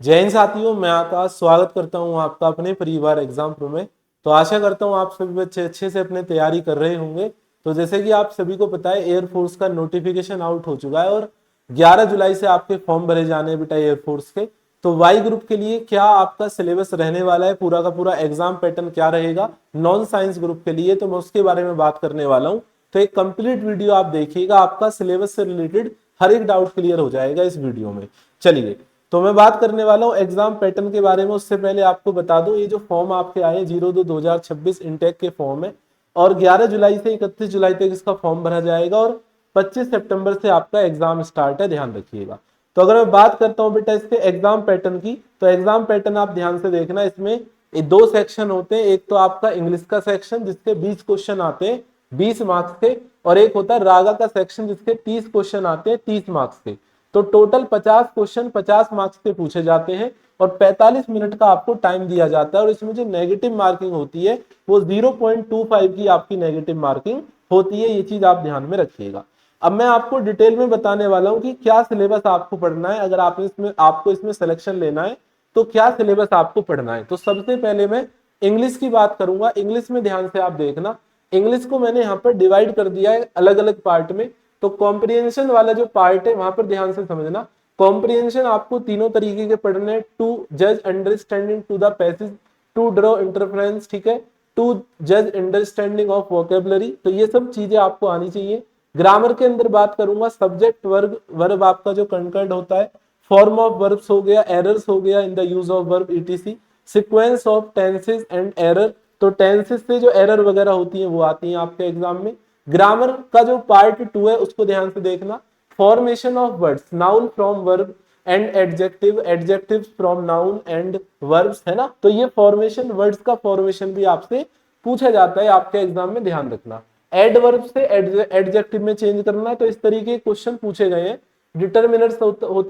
जय हिंद साथियों, मैं आकाश स्वागत करता हूं आपका अपने परिवार एग्जाम प्रो में। तो आशा करता हूं आप सभी बच्चे अच्छे से अपने तैयारी कर रहे होंगे। तो जैसे कि आप सभी को पता है, एयरफोर्स का नोटिफिकेशन आउट हो चुका है और 11 जुलाई से आपके फॉर्म भरे जाने हैं बेटा एयरफोर्स के। तो वाई ग्रुप के लिए क्या आपका सिलेबस रहने वाला है, पूरा का पूरा एग्जाम पैटर्न क्या रहेगा नॉन साइंस ग्रुप के लिए, तो मैं उसके बारे में बात करने वाला हूँ। तो एक कंप्लीट वीडियो आप देखिएगा, आपका सिलेबस से रिलेटेड हर एक डाउट क्लियर हो जाएगा इस वीडियो में। चलिए, तो मैं बात करने वाला हूँ एग्जाम पैटर्न के बारे में। उससे पहले आपको बता दूं, ये जो फॉर्म आपके आए 02/2026 इंटेक के फॉर्म है और 11 जुलाई से 31 जुलाई तक इसका फॉर्म भरा जाएगा और 25 सितंबर से आपका एग्जाम स्टार्ट है, ध्यान रखिएगा। तो अगर मैं बात करता हूँ बेटा इसके एग्जाम पैटर्न की, तो एग्जाम पैटर्न आप ध्यान से देखना। इसमें ये दो सेक्शन होते हैं, एक तो आपका इंग्लिश का सेक्शन जिसके 20 क्वेश्चन आते हैं 20 मार्क्स के, और एक होता है रागा का सेक्शन जिसके 30 क्वेश्चन आते हैं 30 मार्क्स के। तो टोटल 50 क्वेश्चन 50 मार्क्स के पूछे जाते हैं और 45 मिनट का आपको टाइम दिया जाता है। और इसमें जो नेगेटिव मार्किंग होती है वो 0.25 की आपकी नेगेटिव मार्किंग होती है, ये चीज आप ध्यान में रखिएगा। अब मैं आपको डिटेल में बताने वाला हूं कि क्या सिलेबस आपको पढ़ना है, अगर आपको इसमें सिलेक्शन लेना है तो क्या सिलेबस आपको पढ़ना है। तो सबसे पहले मैं इंग्लिश की बात करूंगा। इंग्लिश में ध्यान से आप देखना, इंग्लिश को मैंने यहाँ पर डिवाइड कर दिया है अलग अलग पार्ट में। तो कॉम्प्रिहेंशन वाला जो पार्ट है वहां पर ध्यान से समझना। कॉम्प्रिहेंशन आपको तीनों तरीके के पढ़ने हैं: टू जज understanding to the passage, to draw interference, ठीक है, टू जज अंडरस्टैंडिंग ऑफ वोकेबलरी। तो ये सब चीजें आपको आनी चाहिए। ग्रामर के अंदर बात करूंगा, सब्जेक्ट वर्ब वर्ब आपका जो कंकर्ड होता है, फॉर्म ऑफ वर्ब्स हो गया, एरर्स हो गया in the use of verb etc, sequence of tenses and error. तो टेंसेस से जो एरर वगैरह होती है वो आती है आपके एग्जाम में। ग्रामर का जो पार्ट 2 है उसको ध्यान से देखना। Formation of words, noun from verb and adjective, adjectives from noun and verbs, है ना। तो ये फॉर्मेशन, वर्ड्स का फॉर्मेशन भी आपसे पूछा जाता है आपके एग्जाम में, ध्यान रखना। एडवर्ब से एडजेक्टिव में चेंज करना, तो इस तरीके के क्वेश्चन पूछे गए हैं। डिटर्मिनर्स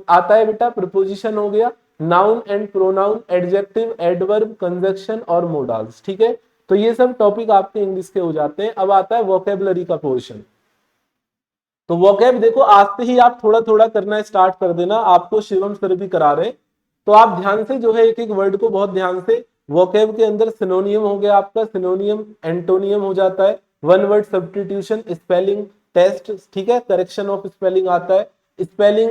आता है बेटा, प्रीपोजिशन हो गया, noun and pronoun, adjective, adverb, conjunction और मोडाल्स, ठीक है। तो ये सब टॉपिक आपके इंग्लिश के हो जाते हैं। अब आता है वोकेबलरी का पोर्शन। तो वोकैब देखो, आज से ही आप थोड़ा थोड़ा करना स्टार्ट कर देना, आपको शिवम सर भी करा रहे हैं। तो आप ध्यान से जो है एक एक वर्ड को बहुत ध्यान से, वोकैब के अंदर सिनोनियम हो गया आपका, सिनोनियम एंटोनियम हो जाता है, one word substitution, spelling test, ठीक है, करेक्शन ऑफ स्पेलिंग आता है, स्पेलिंग,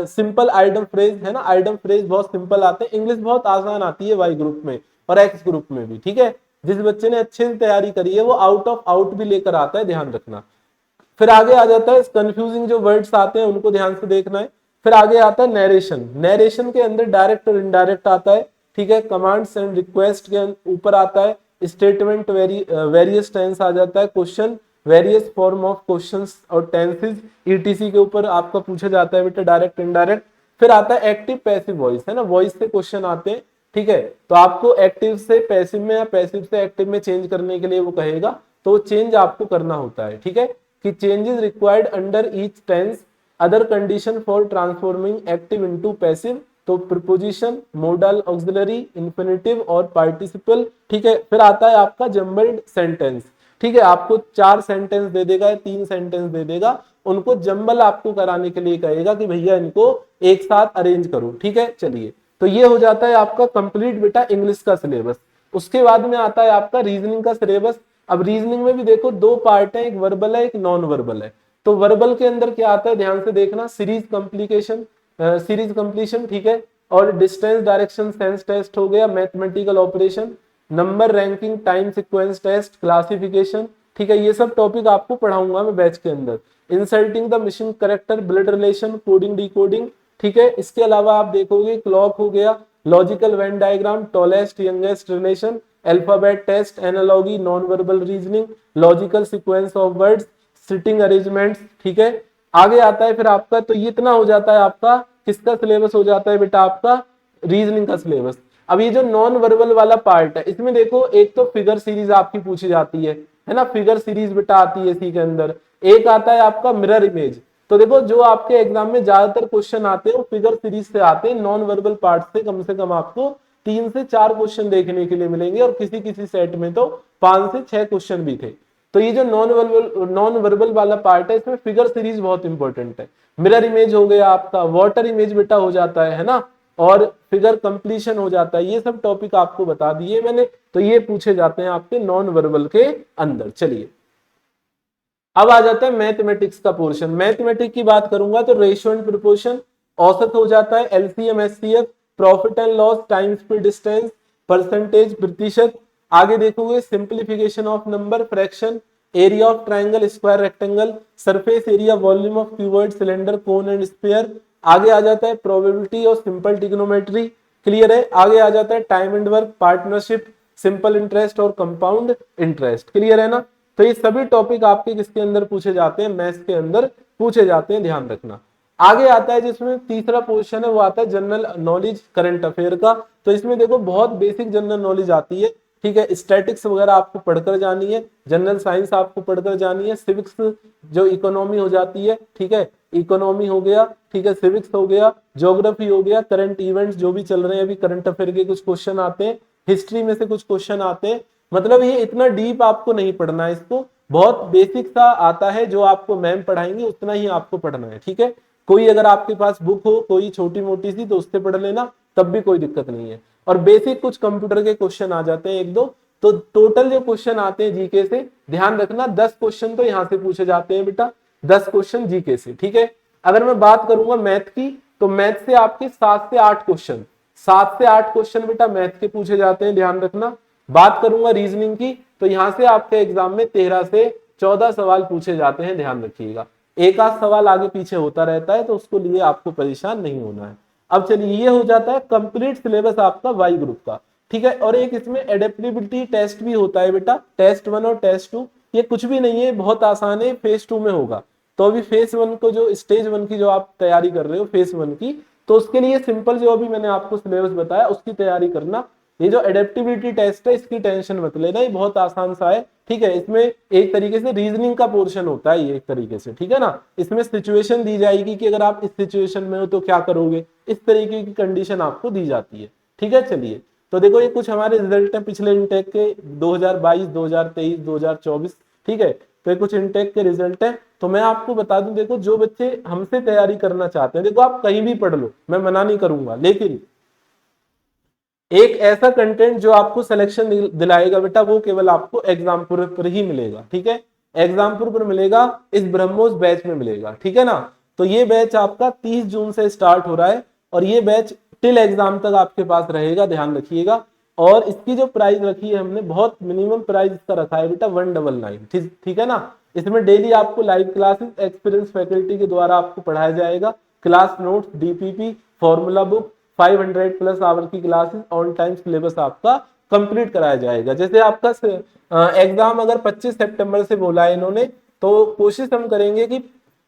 सिंपल आइडम फ्रेज, है ना, आइडम फ्रेज बहुत सिंपल आते हैं। इंग्लिश बहुत आसान आती है वाई ग्रुप में और एक्स ग्रुप में भी, ठीक है। जिस बच्चे ने अच्छे से तैयारी करी है वो आउट ऑफ आउट भी लेकर आता है, ध्यान रखना। फिर आगे आ जाता है कंफ्यूजिंग जो वर्ड्स आते हैं उनको ध्यान से देखना है। फिर आगे आता है नरेशन, नरेशन के अंदर डायरेक्ट और इनडायरेक्ट आता है, ठीक है। कमांड्स एंड रिक्वेस्ट के ऊपर आता है, स्टेटमेंट वेरियस टेंस आ जाता है, question various form of questions और टेंसेस ईटीसी के ऊपर आपका पूछा जाता है बेटा, डायरेक्ट इनडायरेक्ट। फिर आता है एक्टिव पैसिव वॉइस, है ना, वॉइस से क्वेश्चन आते हैं, ठीक है। तो आपको एक्टिव से पैसिव में या पैसिव से एक्टिव में चेंज करने के लिए वो कहेगा, तो चेंज आपको करना होता है, ठीक है, कि changes required under each tense, other condition for transforming active into passive. तो प्रीपोजिशन, मोडल, ऑक्सिलरी, इंफिनिटिव और पार्टिसिपल, ठीक है। फिर आता है आपका जम्बल्ड सेंटेंस, ठीक है, आपको 4 सेंटेंस दे देगा, 3 सेंटेंस दे देगा, उनको जंबल आपको कराने के लिए कहेगा कि भैया इनको एक साथ अरेंज करो, ठीक है। चलिए, तो ये हो जाता है आपका कंप्लीट बेटा इंग्लिश का सिलेबस। उसके बाद में आता है आपका रीजनिंग का सिलेबस। अब रीजनिंग में भी देखो दो पार्ट है, एक वर्बल है एक नॉन वर्बल है। तो वर्बल के अंदर क्या आता है ध्यान से देखना, सीरीज कंप्लीकेशन, सीरीज कंप्लीशन, ठीक है, और डिस्टेंस डायरेक्शन सेंस टेस्ट हो गया, mathematical operation, number ranking, time sequence test, classification, ठीक है। ये सब टॉपिक आपको पढ़ाऊंगा मैं बैच के अंदर। Inserting the missing character, blood relation, coding decoding, ठीक है। इसके अलावा आप देखोगे क्लॉक हो गया, logical Venn diagram, tallest youngest relation, alphabet test, analogy, non verbal reasoning, logical sequence of words, sitting arrangements, ठीक है। आगे आता है फिर आपका, तो ये इतना हो जाता है आपका किसका सिलेबस हो जाता है बेटा, आपका रीजनिंग का सिलेबस। अब ये जो नॉन वर्बल वाला पार्ट है, इसमें देखो एक तो फिगर सीरीज आपकी पूछी जाती है ना, फिगर सीरीज बेटा आती है इसी के अंदर। एक आता है आपका मिरर इमेज। तो देखो जो आपके एग्जाम में ज्यादातर क्वेश्चन आते हैं वो फिगर सीरीज से आते हैं, नॉन वर्बल पार्ट से कम आपको 3 से 4 क्वेश्चन देखने के लिए मिलेंगे, और किसी किसी सेट में तो 5 से 6 क्वेश्चन भी थे। तो ये जो नॉन वर्बल वाला पार्ट है इसमें फिगर सीरीज बहुत इंपॉर्टेंट है। मिरर इमेज हो गया आपका, वाटर इमेज बेटा हो जाता है ना, और फिगर कंप्लीशन हो जाता है, ये सब टॉपिक आपको बता दिए मैंने। तो ये पूछे जाते हैं आपके नॉन वर्बल के अंदर। चलिए अब आ जाता है मैथमेटिक्स का पोर्शन। मैथमेटिक्स की बात करूंगा तो रेशियो एंड प्रोपोर्शन, औसत हो जाता है, LCM HCF, profit and loss, time speed distance, percentage प्रतिशत। आगे देखोगे simplification of number, fraction, area of triangle, square, rectangle, surface area, volume of cuboid, cylinder, cone and sphere. आगे आ जाता है प्रोबेबिलिटी और सिंपल ट्रिग्नोमेट्री। क्लियर है। आगे आ जाता है time and work, partnership, simple interest और कंपाउंड इंटरेस्ट। क्लियर है ना। तो ये सभी टॉपिक आपके किसके अंदर पूछे जाते हैं, मैथ्स के अंदर पूछे जाते हैं, ध्यान रखना। आगे आता है जिसमें तीसरा पोर्शन है वो आता है जनरल नॉलेज, करंट अफेयर का। तो इसमें देखो बहुत बेसिक जनरल नॉलेज आती है, ठीक है। स्टैटिक्स वगैरह आपको पढ़कर जानी है, जनरल साइंस आपको पढ़कर जानी है, सिविक्स जो इकोनॉमी हो जाती है, ठीक है, इकोनॉमी हो गया, ठीक है, सिविक्स हो गया, ज्योग्राफी हो गया, करंट इवेंट्स जो भी चल रहे हैं अभी, करंट अफेयर के कुछ क्वेश्चन आते हैं, हिस्ट्री में से कुछ क्वेश्चन आते हैं। मतलब ये इतना डीप आपको नहीं पढ़ना है, इसको बहुत बेसिक सा आता है, जो आपको मैम पढ़ाएंगे उतना ही आपको पढ़ना है, ठीक है। कोई अगर आपके पास बुक हो कोई छोटी मोटी सी तो उससे पढ़ लेना, तब भी कोई दिक्कत नहीं है। और बेसिक कुछ कंप्यूटर के क्वेश्चन आ जाते हैं एक दो। तो टोटल जो क्वेश्चन आते हैं जीके से, ध्यान रखना 10 क्वेश्चन तो यहाँ से पूछे जाते हैं बेटा, 10 क्वेश्चन जीके से, ठीक है। अगर मैं बात करूंगा मैथ की, तो मैथ से आपके 7 से 8 क्वेश्चन, 7 से 8 क्वेश्चन बेटा मैथ के पूछे जाते हैं, ध्यान रखना। बात करूंगा रीजनिंग की, तो यहां से आपके एग्जाम में 13 से 14 सवाल पूछे जाते हैं, ध्यान रखिएगा। एक आध सवाल आगे पीछे होता रहता है, तो उसको लिए आपको परेशान नहीं होना है। अब चलिए ये हो जाता है कंप्लीट सिलेबस आपका वाई ग्रुप का, ठीक है। और एक इसमें एडेप्टेबिलिटी टेस्ट भी होता है बेटा, टेस्ट 1 और टेस्ट 2। ये कुछ भी नहीं है, बहुत आसान है, फेज 2 में होगा। तो अभी फेज 1 को, जो स्टेज 1 की जो आप तैयारी कर रहे हो फेज 1 की, तो उसके लिए सिंपल जो अभी मैंने आपको सिलेबस बताया उसकी तैयारी करना। ये जो एडेप्टिबिलिटी टेस्ट है इसकी टेंशन मत लेना, ये बहुत आसान सा है, ठीक है। इसमें एक तरीके से रीजनिंग का पोर्शन होता है ये एक तरीके से, ठीक है ना। इसमें सिचुएशन दी जाएगी कि अगर आप इस सिचुएशन में हो तो क्या करोगे, इस तरीके की कंडीशन आपको दी जाती है, ठीक है। चलिए तो देखो ये कुछ हमारे रिजल्ट है पिछले इनटेक के 2022, 2023, 2024, ठीक है। तो ये कुछ इनटेक के रिजल्ट है। तो मैं आपको बता दूं, देखो जो बच्चे हमसे तैयारी करना चाहते हैं, देखो आप कहीं भी पढ़ लो, मैं मना नहीं करूंगा, लेकिन एक ऐसा कंटेंट जो आपको सिलेक्शन दिलाएगा बेटा, वो केवल आपको एग्जामपुर पर ही मिलेगा, ठीक है। एग्जामपुर पर मिलेगा, इस ब्रह्मोस बैच में मिलेगा, ठीक है ना। तो ये बैच आपका 30 जून से स्टार्ट हो रहा है, और ये बैच टिल एग्जाम तक आपके पास रहेगा, ध्यान रखिएगा। और इसकी जो प्राइस रखी है हमने, बहुत मिनिमम प्राइस इसका रखा है बेटा 199, ठीक है ना। इसमें डेली आपको लाइव क्लासेस एक्सपीरियंस फैकल्टी के द्वारा आपको पढ़ाया जाएगा, class notes, DPP, formula book, 500 plus our की क्लासेस, ऑन टाइम सिलेबस आपका कंप्लीट कराया जाएगा। जैसे आपका एग्जाम अगर 25 सितंबर से बोला है इन्होंने, तो कोशिश हम करेंगे कि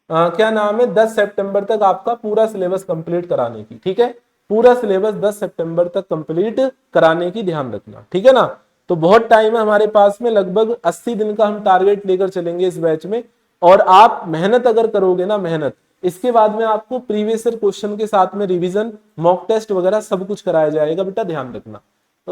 क्या नाम है 10 सितंबर तक आपका पूरा सिलेबस कंप्लीट कराने की, ठीक है। पूरा सिलेबस 10 सितंबर तक कंप्लीट कराने की ध्यान रखना, ठीक है ना। तो बहुत टाइम है हमारे पास में, लगभग 80 दिन का हम टारगेट लेकर चलेंगे इस बैच में। और आप मेहनत अगर करोगे ना, मेहनत, इसके बाद में आपको प्रीवियस ईयर क्वेश्चन के साथ में रिवीजन, मॉक टेस्ट वगैरह सब कुछ कराया जाएगा बेटा, ध्यान रखना।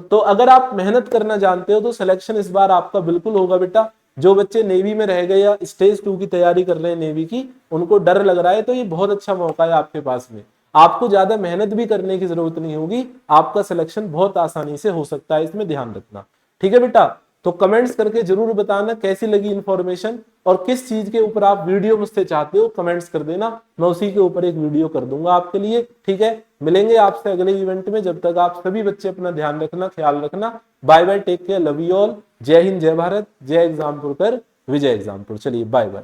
तो अगर आप मेहनत करना जानते हो तो सिलेक्शन इस बार आपका बिल्कुल होगा बेटा। जो बच्चे नेवी में रह गए या स्टेज 2 की तैयारी कर रहे हैं नेवी की, उनको डर लग रहा है, तो ये बहुत अच्छा मौका है आपके पास में। आपको ज्यादा मेहनत भी करने की जरूरत नहीं होगी, आपका सिलेक्शन बहुत आसानी से हो सकता है, इसमें ध्यान रखना, ठीक है बेटा। तो कमेंट्स करके जरूर बताना कैसी लगी इंफॉर्मेशन, और किस चीज के ऊपर आप वीडियो मुझसे चाहते हो, कमेंट्स कर देना, मैं उसी के ऊपर एक वीडियो कर दूंगा आपके लिए, ठीक है। मिलेंगे आपसे अगले इवेंट में, जब तक आप सभी बच्चे अपना ध्यान रखना, ख्याल रखना। Bye bye, take care, love you all. जय हिंद, जय भारत, जय एग्जामपुर कर, विजय एग्जामपुर। चलिए बाय बाय।